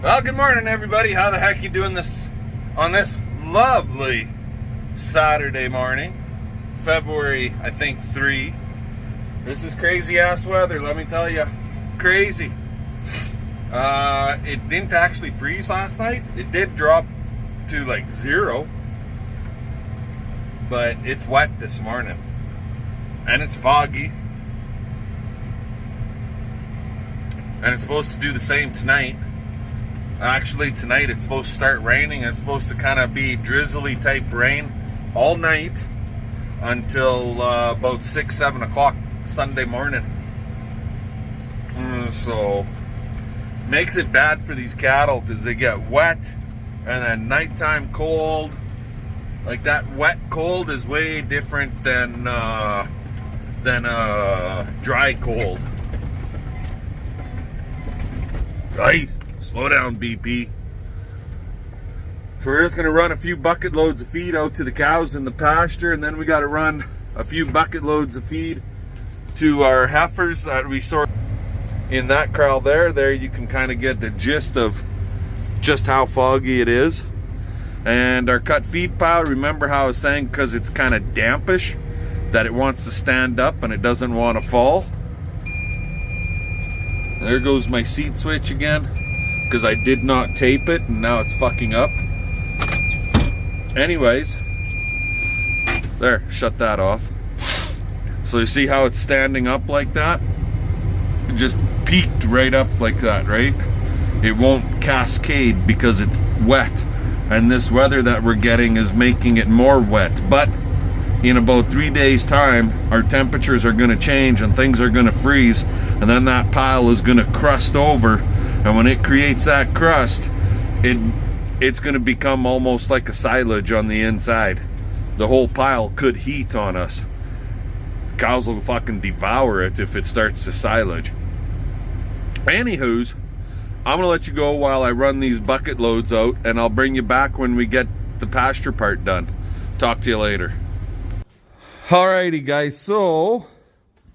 Well, good morning, everybody. How the heck you doing this on this lovely Saturday morning, February, I think 3. This is crazy ass weather, let me tell you. Crazy. It didn't actually freeze last night. It did drop to like 0, but it's wet this morning, and it's foggy, and it's supposed to do the same tonight. Actually, tonight it's supposed to start raining. It's supposed to kind of be drizzly type rain all night until about 6-7 o'clock Sunday morning. So makes it bad for these cattle because they get wet, and then nighttime cold. Like that wet cold is way different than dry cold. Right? Slow down, BP. So we're just going to run a few bucket loads of feed out to the cows in the pasture, and then we got to run a few bucket loads of feed to our heifers that we sort in that corral there. There you can kind of get the gist of just how foggy it is. And our cut feed pile, remember how I was saying because it's kind of dampish that it wants to stand up and it doesn't want to fall. There goes my seat switch again, because I did not tape it and now it's fucking up. Anyways, there, shut that off. So you see how it's standing up like that? It just peaked right up like that, right? It won't cascade because it's wet, and this weather that we're getting is making it more wet. But in about 3 days time, our temperatures are going to change and things are going to freeze, and then that pile is going to crust over. And when it creates that crust, it's going to become almost like a silage on the inside. The whole pile could heat on us. Cows will fucking devour it if it starts to silage. Anywho's, I'm going to let you go while I run these bucket loads out, and I'll bring you back when we get the pasture part done. Talk to you later. Alrighty guys, so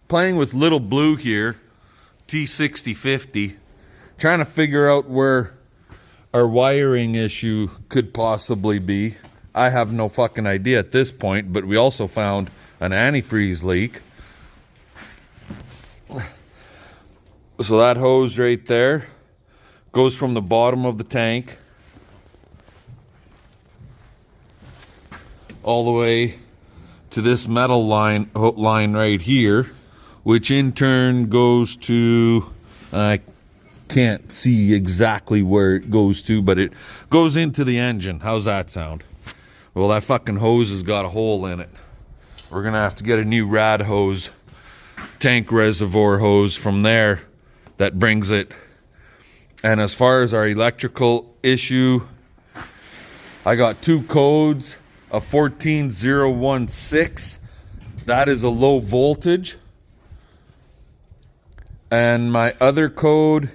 playing with Little Blue here, T6050. Trying to figure out where our wiring issue could possibly be. I have no fucking idea at this point, but we also found an antifreeze leak. So that hose right there goes from the bottom of the tank all the way to this metal line right here, which in turn goes to, I can't see exactly where it goes to, but it goes into the engine. How's that sound? Well, that fucking hose has got a hole in it. We're gonna have to get a new rad hose, tank reservoir hose from there that brings it. And as far as our electrical issue, I got 2 codes, a 14016, that is a low voltage, and my other code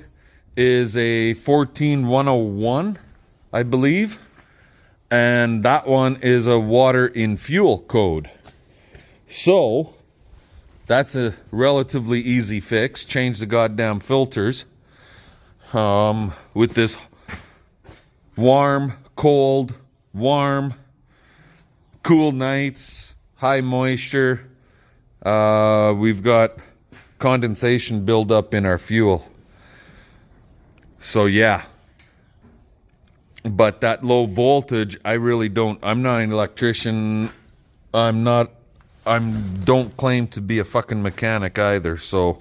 is a 14101, I believe, and that one is a water in fuel code. So that's a relatively easy fix. Change the goddamn filters with this warm, cold, warm, cool nights, high moisture. We've got condensation buildup in our fuel. So yeah, but that low voltage, I really don't, I'm not an electrician, don't claim to be a fucking mechanic either, so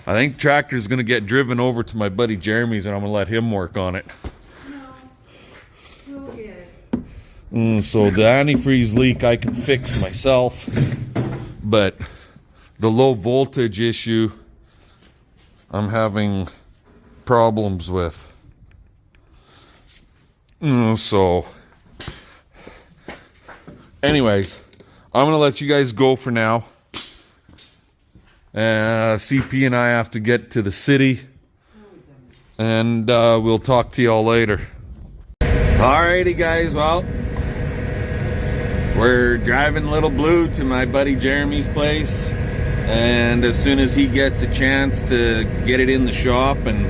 I think tractor's gonna get driven over to my buddy Jeremy's and I'm gonna let him work on it. No, go get it. So the antifreeze leak I can fix myself, but the low voltage issue I'm having problems with. So anyways, I'm gonna let you guys go for now. CP and I have to get to the city, and we'll talk to y'all later. Alrighty guys, well, we're driving Little Blue to my buddy Jeremy's place, and as soon as he gets a chance to get it in the shop and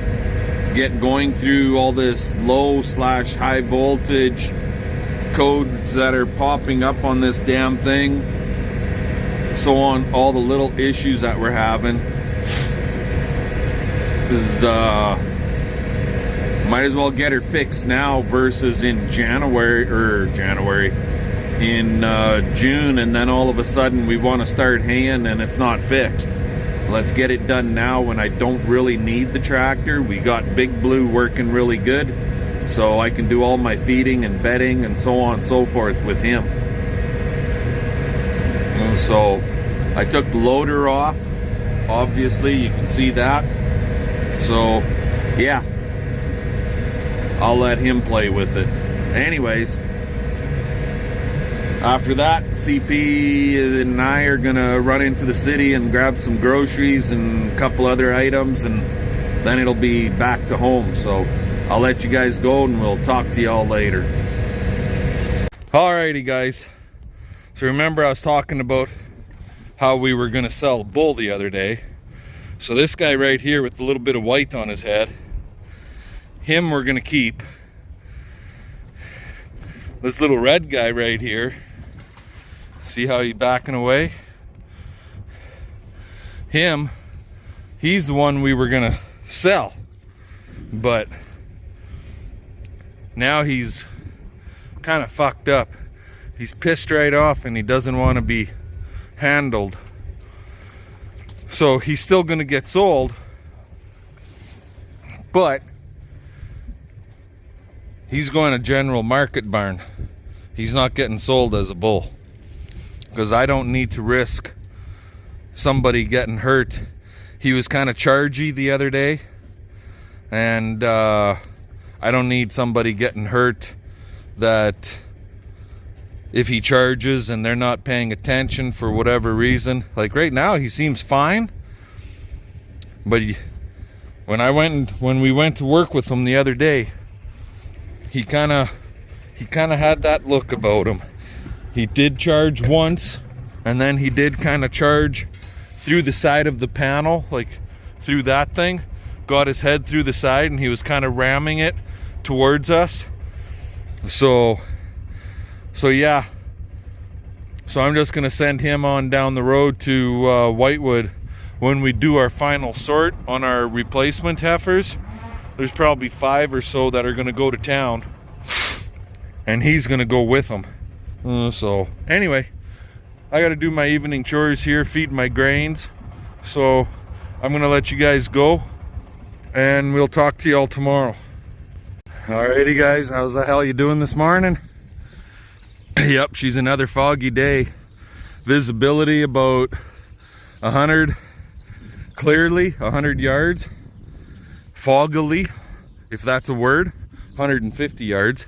going through all this low/high voltage codes that are popping up on this damn thing, so on, all the little issues that we're having is might as well get her fixed now versus in January, in June, and then all of a sudden we want to start haying and it's not fixed. Let's get it done now when I don't really need the tractor. We got Big Blue working really good, so I can do all my feeding and bedding and so on and so forth with him. And so I took the loader off, obviously you can see that. So yeah, I'll let him play with it. Anyways, after that, CP and I are gonna run into the city and grab some groceries and a couple other items, and then it'll be back to home. So I'll let you guys go and we'll talk to y'all later. Alrighty guys, so remember I was talking about how we were gonna sell a bull the other day. So this guy right here with a little bit of white on his head, him we're gonna keep. This little red guy right here, see how he's backing away? Him, he's the one we were gonna sell, but now he's kind of fucked up. He's pissed right off and he doesn't want to be handled. So he's still gonna get sold, but he's going to general market barn. He's not getting sold as a bull, because I don't need to risk somebody getting hurt. He was kind of chargy the other day, and I don't need somebody getting hurt that if he charges and they're not paying attention for whatever reason. Like right now he seems fine, but when we went to work with him the other day, he kind of had that look about him. He did charge once, and then he did kind of charge through the side of the panel, like through that thing, got his head through the side, and he was kind of ramming it towards us. So yeah, so I'm just gonna send him on down the road to Whitewood when we do our final sort on our replacement heifers. There's probably 5 or so that are gonna go to town, and he's gonna go with them. So anyway, I gotta do my evening chores here, feed my grains. So I'm gonna let you guys go, and we'll talk to y'all tomorrow. Alrighty guys, how's the hell you doing this morning? Yep, she's another foggy day. Visibility about 100, clearly 100 yards. Foggily, if that's a word, 150 yards.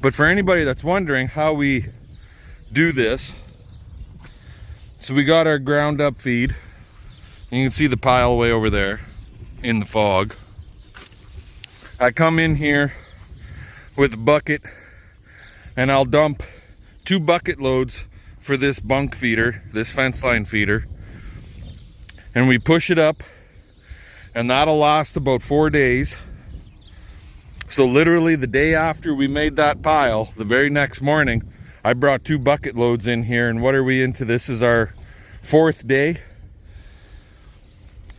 But for anybody that's wondering how we do this, so we got our ground up feed. You can see the pile way over there in the fog. I come in here with a bucket, and I'll dump 2 bucket loads for this bunk feeder, this fence line feeder, and we push it up, and that'll last about 4 days. So literally the day after we made that pile, the very next morning, I brought 2 bucket loads in here, and what are we into? This is our 4th day.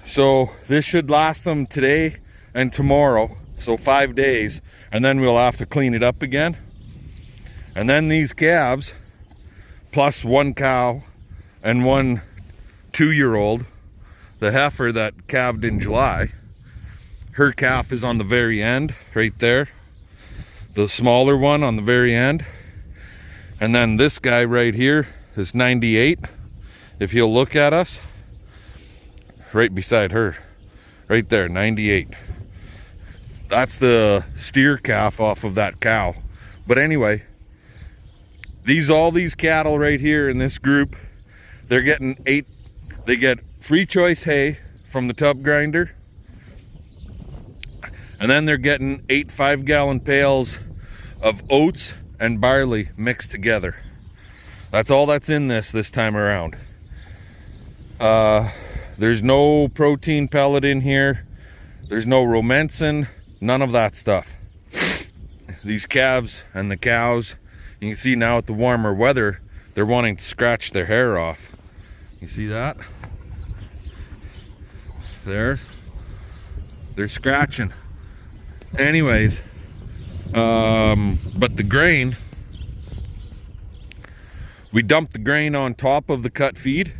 So this should last them today and tomorrow, so 5 days, and then we'll have to clean it up again. And then these calves, plus 1 cow and 1 2-year-old, the heifer that calved in July, her calf is on the very end, right there. The smaller one on the very end. And then this guy right here is 98, if he'll look at us. Right beside her, right there, 98. That's the steer calf off of that cow. But anyway, all these cattle right here in this group, they're getting 8, they get free choice hay from the tub grinder, and then they're getting 8 5-gallon pails of oats and barley mixed together. That's all that's in this time around. There's no protein pellet in here. There's no Romensin. None of that stuff. These calves and the cows, you can see now with the warmer weather, they're wanting to scratch their hair off. You see that? There. They're scratching. Anyways, but the grain, we dump the grain on top of the cut feed,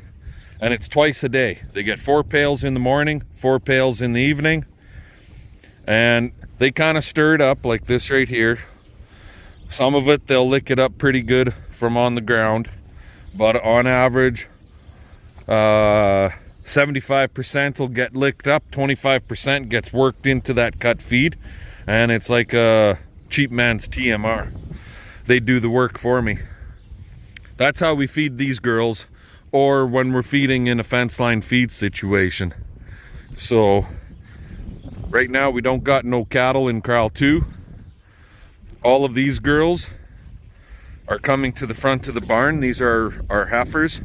and it's twice a day. They get 4 pails in the morning, 4 pails in the evening, and they kind of stir it up like this right here. Some of it, they'll lick it up pretty good from on the ground, but on average, 75% will get licked up, 25% gets worked into that cut feed, and it's like a cheap man's TMR. They do the work for me. That's how we feed these girls, or when we're feeding in a fence line feed situation. So right now we don't got no cattle in corral 2. All of these girls are coming to the front of the barn. These are our heifers.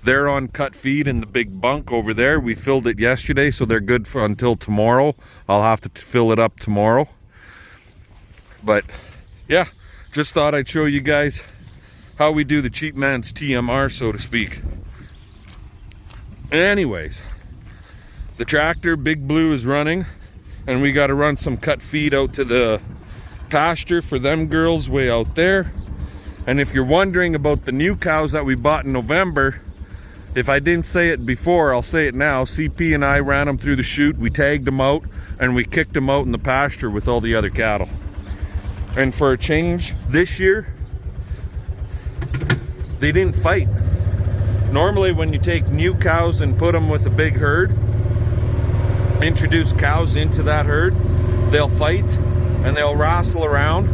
They're on cut feed in the big bunk over there. We filled it yesterday, so they're good for until tomorrow. I'll have to fill it up tomorrow. But yeah, just thought I'd show you guys how we do the cheap man's TMR, so to speak. Anyways, the tractor, Big Blue, is running, and we got to run some cut feed out to the pasture for them girls way out there. And if you're wondering about the new cows that we bought in November, if I didn't say it before, I'll say it now. CP and I ran them through the chute, we tagged them out, and we kicked them out in the pasture with all the other cattle. And for a change this year, they didn't fight. Normally when you take new cows and put them with a big herd, introduce cows into that herd, they'll fight and they'll wrestle around,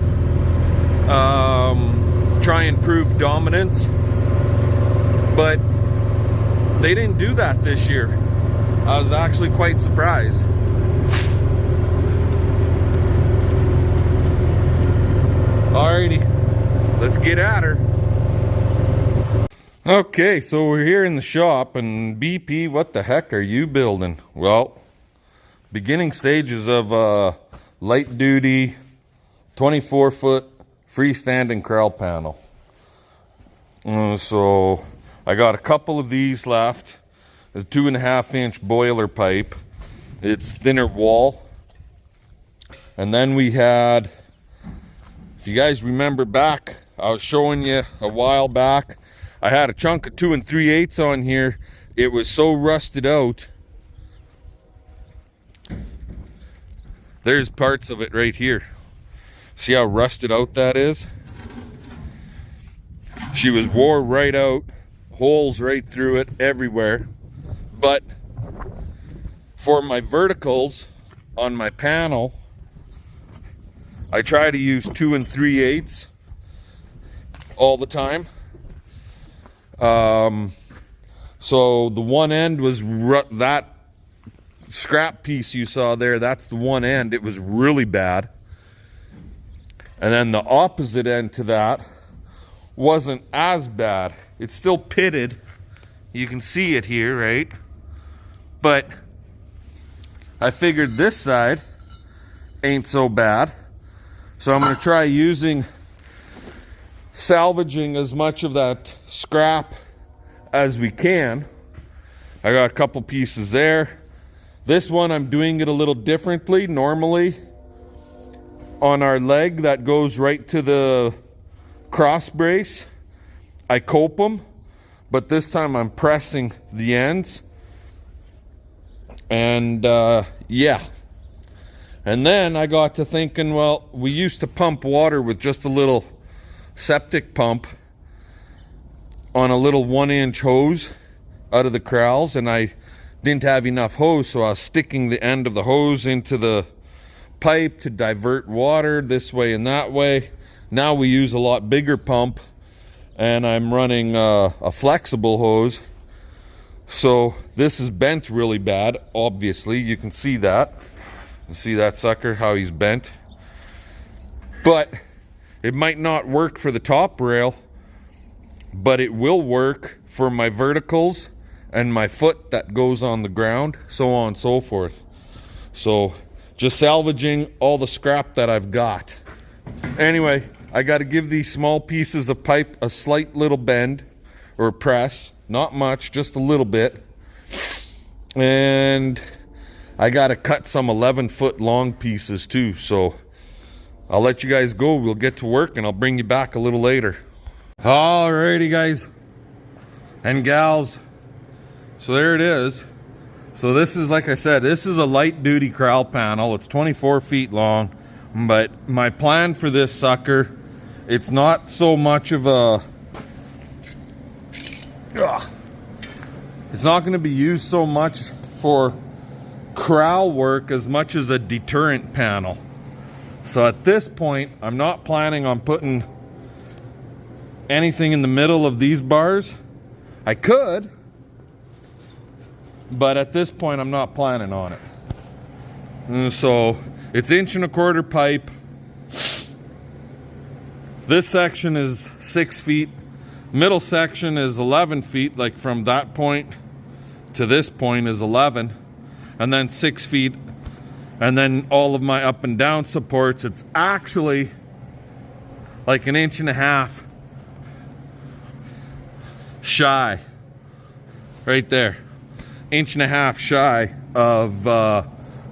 try and prove dominance. But they didn't do that this year. I was actually quite surprised. Alrighty, let's get at her. Okay, so we're here in the shop, and BP, what the heck are you building? Well, beginning stages of a light duty 24-foot freestanding corral panel. So I got a couple of these left. A 2.5-inch boiler pipe. It's thinner wall. And then we had, if you guys remember back, I was showing you a while back, I had a chunk of 2 3/8 on here. It was so rusted out. There's parts of it right here. See how rusted out that is? She was wore right out, holes right through it everywhere. But for my verticals on my panel, I try to use 2 3/8 all the time. So the one end was that scrap piece you saw there, that's the one end. It was really bad. And then the opposite end to that wasn't as bad. It's still pitted. You can see it here, right? But I figured this side ain't so bad. So I'm going to try salvaging as much of that scrap as we can. I got a couple pieces there. This one I'm doing it a little differently. Normally on our leg that goes right to the cross brace, I cope them, but this time I'm pressing the ends. And yeah. And then I got to thinking, well, we used to pump water with just a little septic pump on a little 1-inch hose out of the corrals, and I didn't have enough hose, so I was sticking the end of the hose into the pipe to divert water this way and that way. Now we use a lot bigger pump, and I'm running a flexible hose. So this is bent really bad, obviously. You can see that. You see that sucker, how he's bent. But it might not work for the top rail, but it will work for my verticals and my foot that goes on the ground, so on and so forth. So Just salvaging all the scrap that I've got. Anyway, I got to give these small pieces of pipe a slight little bend or press. Not much, just a little bit. And I got to cut some 11-foot long pieces too. So I'll let you guys go. We'll get to work and I'll bring you back a little later. Alrighty, guys and gals. So there it is. So this is, like I said, this is a light duty corral panel. It's 24 feet long. But my plan for this sucker, it's not so much of a... It's not going to be used so much for corral work as much as a deterrent panel. So at this point, I'm not planning on putting anything in the middle of these bars. I could, but at this point, I'm not planning on it. And so it's 1.25 inch pipe. This section is 6 feet. Middle section is 11 feet, like from that point to this point is 11. And then 6 feet. And then all of my up and down supports, it's actually like 1.5 inches shy. Right there. 1.5 inches shy of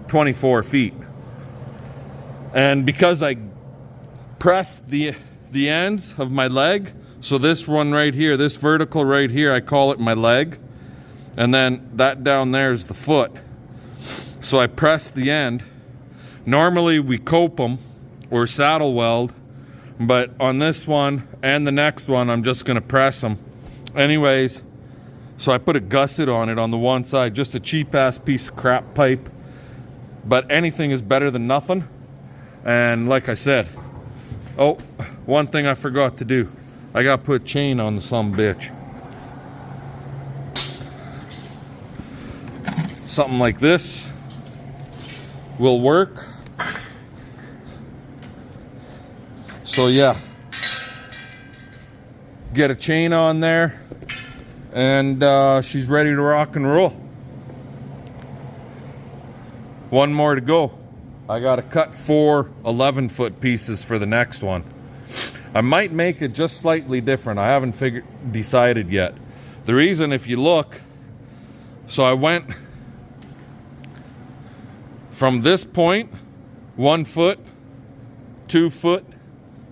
24 feet. And because I pressed the ends of my leg, so this one right here, this vertical right here, I call it my leg. And then that down there is the foot. So I press the end. Normally we cope them or saddle weld, but on this one and the next one, I'm just gonna press them. Anyways, so I put a gusset on it on the one side, just a cheap ass piece of crap pipe, but anything is better than nothing. And like I said, oh, one thing I forgot to do. I gotta put a chain on the sumbitch. Something like this will work. So yeah, get a chain on there and she's ready to rock and roll. One more to go. I gotta cut 4 11-foot pieces for the next one. I might make it just slightly different. I haven't decided yet. The reason, if you look, so I went from this point, 1 foot, 2 foot,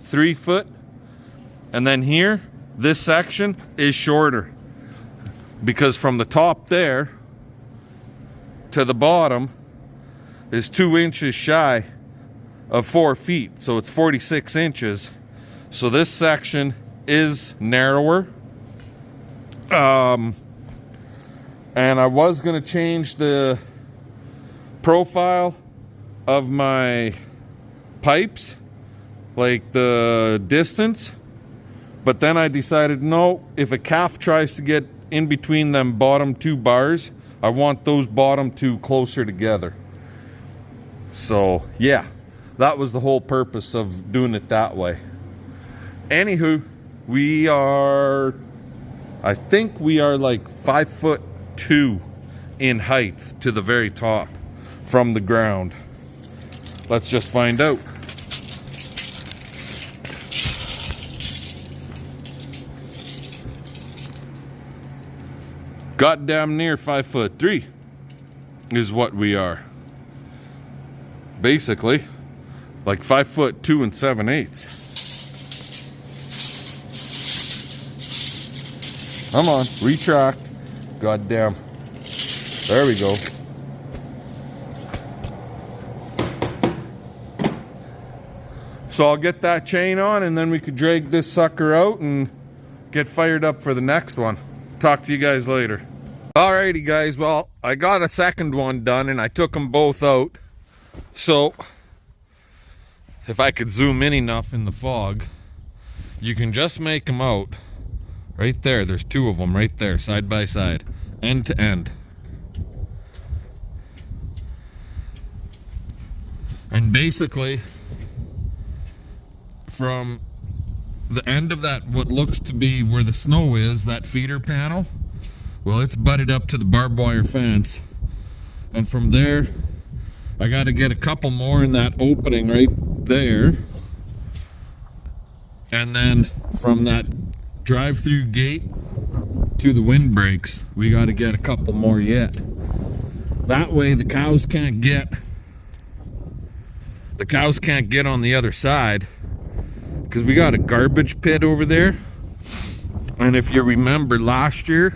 3 foot, and then here, this section is shorter. Because from the top there to the bottom is 2 inches shy of 4 feet. So it's 46 inches. So this section is narrower. And I was going to change the profile of my pipes, like the distance, but then I decided, no, if a calf tries to get in between them bottom 2 bars, I want those bottom 2 closer together. So yeah, that was the whole purpose of doing it that way. Anywho, I think we are like 5'2" in height to the very top from the ground. Let's just find out. Goddamn near 5'3" is what we are. Basically, like 5'2" and 7/8. Come on, retract. Goddamn. There we go. So I'll get that chain on and then we could drag this sucker out and get fired up for the next one. Talk to you guys later. Alrighty guys, well, I got a second one done and I took them both out. So, if I could zoom in enough in the fog, you can just make them out. Right there, there's 2 of them right there, side by side, end to end. And basically, from the end of that, what looks to be where the snow is, that feeder panel, well, it's butted up to the barbed wire fence. And from there, I got to get a couple more in that opening right there. And then from that drive-through gate to the windbreaks, we got to get a couple more yet. That way the cows can't get on the other side, because we got a garbage pit over there. And if you remember last year,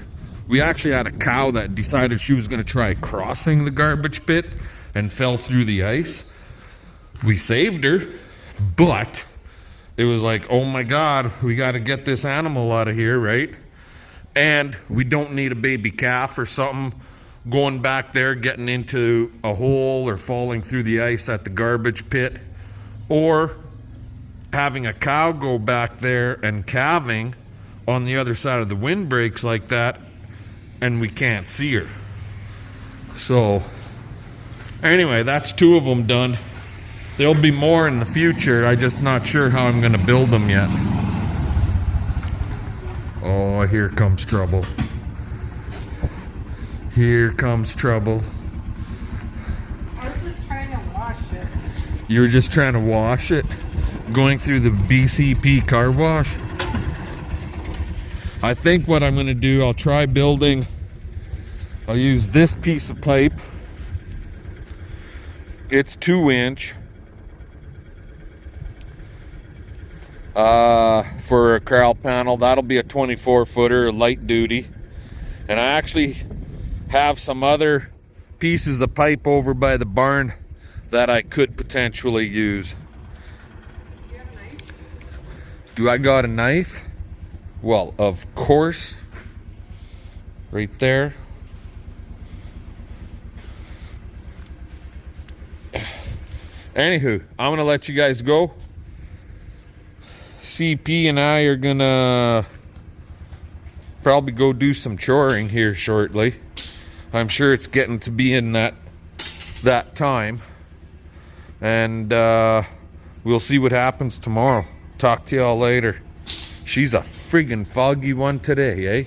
we actually had a cow that decided she was going to try crossing the garbage pit and fell through the ice. We saved her, but it was like, oh my God, we got to get this animal out of here, right? And we don't need a baby calf or something going back there, getting into a hole or falling through the ice at the garbage pit, or having a cow go back there and calving on the other side of the windbreaks like that, and we can't see her. So anyway, that's 2 of them done. There'll be more in the future. I'm just not sure how I'm gonna build them yet. Oh, here comes trouble. Here comes trouble. I was just trying to wash it. You were just trying to wash it? Going through the BCP car wash? I think what I'm gonna do, I'll use this piece of pipe. It's 2-inch. For a corral panel. That'll be a 24-footer, light duty. And I actually have some other pieces of pipe over by the barn that I could potentially use. Do you have a knife? Do I got a knife? Well, of course. Right there. Anywho, I'm gonna let you guys go. CP and I are gonna probably go do some choring here shortly. I'm sure it's getting to be in that time, and we'll see what happens tomorrow. Talk to y'all later. She's a friggin' foggy one today, eh?